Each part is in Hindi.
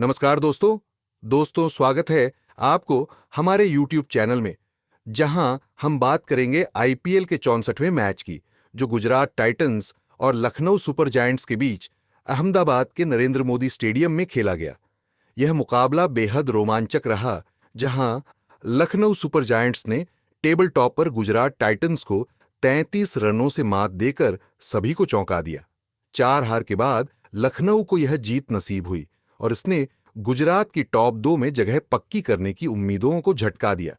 नमस्कार दोस्तों स्वागत है आपको हमारे YouTube चैनल में, जहां हम बात करेंगे आईपीएल के 64वें मैच की, जो गुजरात टाइटंस और लखनऊ सुपर जायंट्स के बीच अहमदाबाद के नरेंद्र मोदी स्टेडियम में खेला गया। यह मुकाबला बेहद रोमांचक रहा, जहां लखनऊ सुपर जायंट्स ने टेबल टॉप पर गुजरात टाइटंस को 33 रनों से मात देकर सभी को चौंका दिया। 4 हार के बाद लखनऊ को यह जीत नसीब हुई और इसने गुजरात की टॉप 2 में जगह पक्की करने की उम्मीदों को झटका दिया।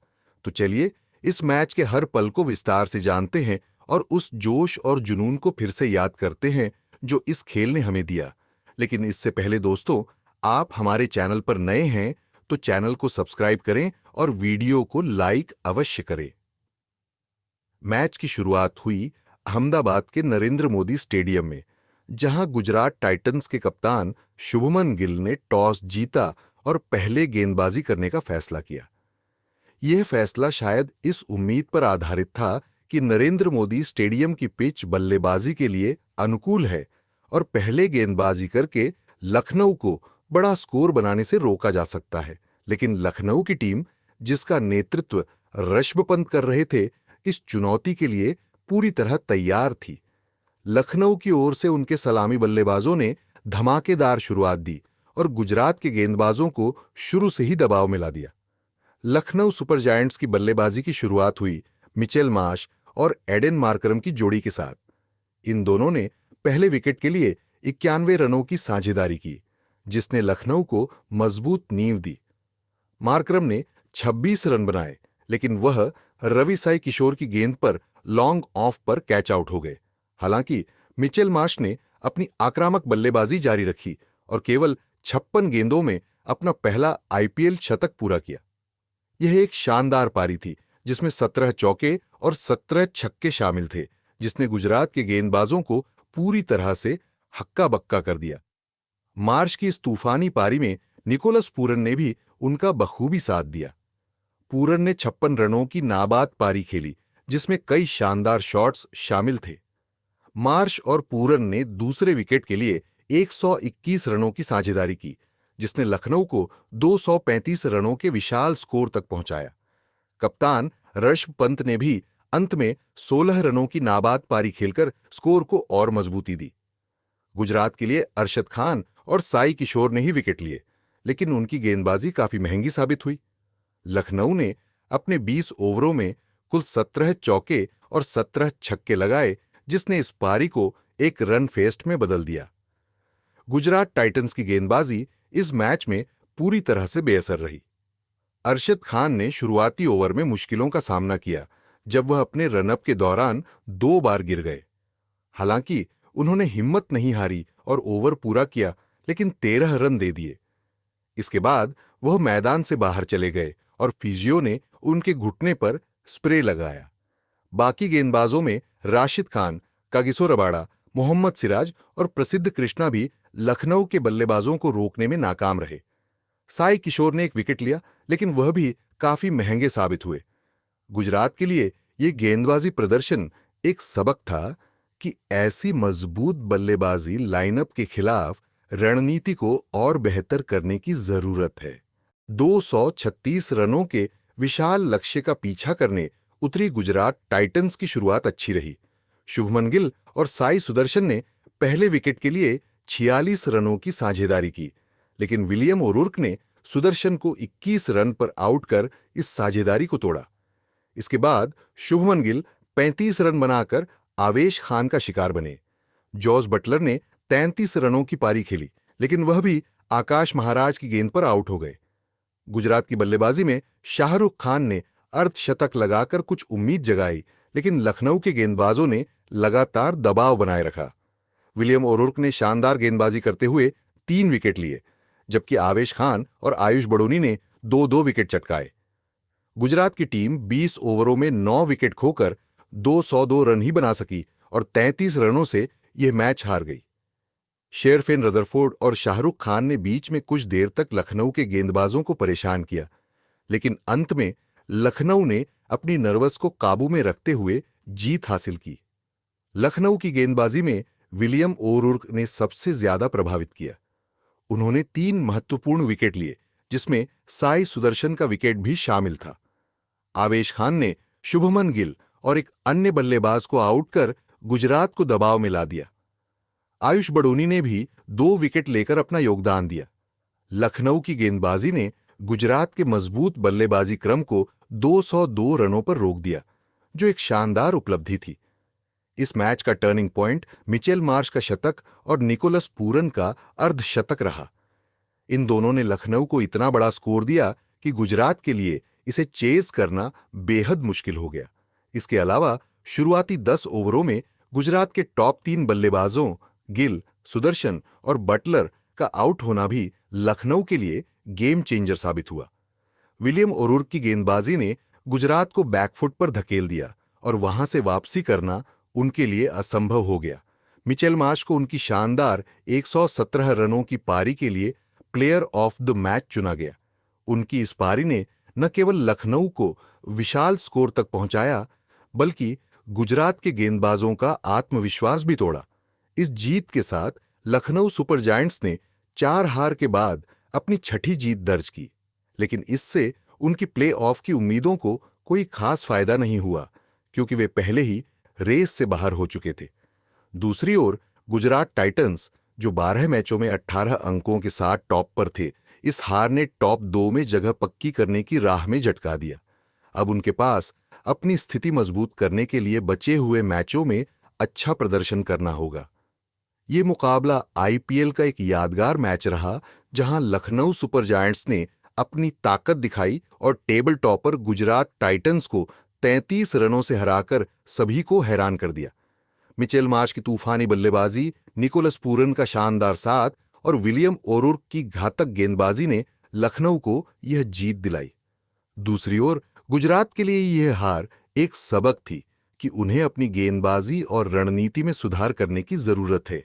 तो चलिए इस मैच के हर पल को विस्तार से जानते हैं और उस जोश और जुनून को फिर से याद करते हैं जो इस खेल ने हमें दिया। लेकिन इससे पहले दोस्तों, आप हमारे चैनल पर नए हैं तो चैनल को सब्सक्राइब करें और वीडियो को लाइक अवश्य करें। मैच की शुरुआत हुई अहमदाबाद के नरेंद्र मोदी स्टेडियम में, जहां गुजरात टाइटंस के कप्तान शुभमन गिल ने टॉस जीता और पहले गेंदबाजी करने का फैसला किया। यह फैसला शायद इस उम्मीद पर आधारित था कि नरेंद्र मोदी स्टेडियम की पिच बल्लेबाजी के लिए अनुकूल है और पहले गेंदबाजी करके लखनऊ को बड़ा स्कोर बनाने से रोका जा सकता है। लेकिन लखनऊ की टीम, जिसका नेतृत्व ऋषभ पंत कर रहे थे, इस चुनौती के लिए पूरी तरह तैयार थी। लखनऊ की ओर से उनके सलामी बल्लेबाजों ने धमाकेदार शुरुआत दी और गुजरात के गेंदबाजों को शुरू से ही दबाव में ला दिया। लखनऊ सुपर जायंट्स की बल्लेबाजी की शुरुआत हुई मिचेल मार्श और एडेन मार्करम की जोड़ी के साथ। इन दोनों ने पहले विकेट के लिए 91 रनों की साझेदारी की, जिसने लखनऊ को मजबूत नींव दी। मार्करम ने 26 रन बनाए, लेकिन वह रवि साई किशोर की गेंद पर लॉन्ग ऑफ पर कैच आउट हो गए। हालांकि मिचेल मार्श ने अपनी आक्रामक बल्लेबाजी जारी रखी और केवल 56 गेंदों में अपना पहला आईपीएल शतक पूरा किया। यह एक शानदार पारी थी, जिसमें 17 चौके और 17 छक्के शामिल थे, जिसने गुजरात के गेंदबाजों को पूरी तरह से हक्का बक्का कर दिया। मार्श की इस तूफानी पारी में निकोलस पूरन ने भी उनका बखूबी साथ दिया। पूरन ने 56 रनों की नाबाद पारी खेली, जिसमें कई शानदार शॉट्स शामिल थे। मार्श और पूरन ने दूसरे विकेट के लिए 121 रनों की साझेदारी की, जिसने लखनऊ को 235 रनों के विशाल स्कोर तक पहुंचाया। कप्तान ऋषभ पंत ने भी अंत में 16 रनों की नाबाद पारी खेलकर स्कोर को और मजबूती दी। गुजरात के लिए अरशद खान और साई किशोर ने ही विकेट लिए, लेकिन उनकी गेंदबाजी काफी महंगी साबित हुई। लखनऊ ने अपने 20 ओवरों में कुल 17 चौके और 17 छक्के लगाए, जिसने इस पारी को एक रन फेस्ट में बदल दिया। गुजरात टाइटंस की गेंदबाजी इस मैच में पूरी तरह से बेअसर रही। अरशद खान ने शुरुआती ओवर में मुश्किलों का सामना किया, जब वह अपने रनअप के दौरान 2 बार गिर गए। हालांकि उन्होंने हिम्मत नहीं हारी और ओवर पूरा किया, लेकिन 13 रन दे दिए। इसके बाद वह मैदान से बाहर चले गए और फिजियो ने उनके घुटने पर स्प्रे लगाया। बाकी गेंदबाजों में राशिद खान, कागिसो रबाडा, मोहम्मद सिराज और प्रसिद्ध कृष्णा भी लखनऊ के बल्लेबाजों को रोकने में नाकाम रहे। साई किशोर ने एक विकेट लिया, लेकिन वह भी काफी महंगे साबित हुए। गुजरात के लिए यह गेंदबाजी प्रदर्शन एक सबक था कि ऐसी मजबूत बल्लेबाजी लाइनअप के खिलाफ रणनीति को और बेहतर करने की जरूरत है। 236 रनों के विशाल लक्ष्य का पीछा करने उतरी गुजरात टाइटंस की शुरुआत अच्छी रही। शुभमन गिल और साई सुदर्शन ने पहले विकेट के लिए 46 रनों की साझेदारी की, लेकिन विलियम ओरुर्क ने सुदर्शन को 21 रन पर आउट कर इस साझेदारी को तोड़ा। इसके बाद शुभमन गिल 35 रन बनाकर आवेश खान का शिकार बने। जॉस बटलर ने 33 रनों की पारी खेली, लेकिन वह भी आकाश महाराज की गेंद पर आउट हो गए। गुजरात की बल्लेबाजी में शाहरुख खान ने अर्धशतक लगाकर कुछ उम्मीद जगाई, लेकिन लखनऊ के गेंदबाजों ने लगातार दबाव बनाए रखा। विलियम ओरुर्क ने शानदार गेंदबाजी करते हुए 3 विकेट लिए, जबकि आवेश खान और आयुष बड़ोनी ने 2-2 विकेट चटकाए। गुजरात की टीम 20 ओवरों में 9 विकेट खोकर 202 रन ही बना सकी और 33 रनों से यह मैच हार गई। शेरफेन रदरफोर्ड और शाहरुख खान ने बीच में कुछ देर तक लखनऊ के गेंदबाजों को परेशान किया, लेकिन अंत में लखनऊ ने अपनी नर्वस को काबू में रखते हुए जीत हासिल की। लखनऊ की गेंदबाजी में विलियम ओरुर्क ने सबसे ज्यादा प्रभावित किया। उन्होंने 3 महत्वपूर्ण विकेट लिए, जिसमें साई सुदर्शन का विकेट भी शामिल था। आवेश खान ने शुभमन गिल और एक अन्य बल्लेबाज को आउट कर गुजरात को दबाव में ला दिया। आयुष बड़ोनी ने भी 2 विकेट लेकर अपना योगदान दिया। लखनऊ की गेंदबाजी ने गुजरात के मजबूत बल्लेबाजी क्रम को 202 रनों पर रोक दिया, जो एक शानदार उपलब्धि थी। इस मैच का टर्निंग पॉइंट मिचेल मार्श का शतक और निकोलस पूरन का अर्धशतक रहा। इन दोनों ने लखनऊ को इतना बड़ा स्कोर दिया कि गुजरात के लिए इसे चेज करना बेहद मुश्किल हो गया। इसके अलावा शुरुआती 10 ओवरों में गुजरात के टॉप 3 बल्लेबाजों गिल, सुदर्शन और बटलर का आउट होना भी लखनऊ के लिए गेम चेंजर साबित हुआ। विलियम ओरुर्क की गेंदबाजी ने गुजरात को बैकफुट पर धकेल दिया और वहां से वापसी करना उनके लिए असंभव हो गया। मिचेल मार्श को उनकी शानदार 117 रनों की पारी के लिए प्लेयर ऑफ द मैच चुना गया। उनकी इस पारी ने न केवल लखनऊ को विशाल स्कोर तक पहुंचाया, बल्कि गुजरात के गेंदबाजों का आत्मविश्वास भी तोड़ा। इस जीत के साथ लखनऊ सुपर जायंट्स ने 4 हार के बाद अपनी 6ठी जीत दर्ज की, लेकिन इससे उनकी प्ले-ऑफ की उम्मीदों को कोई खास फायदा नहीं हुआ, क्योंकि वे पहले ही रेस से बाहर हो चुके थे। दूसरी ओर गुजरात टाइटंस, जो 12 मैचों में 18 अंकों के साथ टॉप पर थे, इस हार ने टॉप 2 में जगह पक्की करने की राह में झटका दिया। अब उनके पास अपनी स्थिति मजबूत करने के लिए बचे हुए मैचों में अच्छा प्रदर्शन करना होगा। ये मुकाबला आईपीएल का एक यादगार मैच रहा, जहां लखनऊ सुपर जायंट्स ने अपनी ताकत दिखाई और टेबल टॉपर गुजरात टाइटंस को 33 रनों से हराकर सभी को हैरान कर दिया। मिचेल मार्श की तूफानी बल्लेबाजी, निकोलस पूरन का शानदार साथ और विलियम ओरुर्क की घातक गेंदबाजी ने लखनऊ को यह जीत दिलाई। दूसरी ओर गुजरात के लिए यह हार एक सबक थी कि उन्हें अपनी गेंदबाजी और रणनीति में सुधार करने की जरूरत है।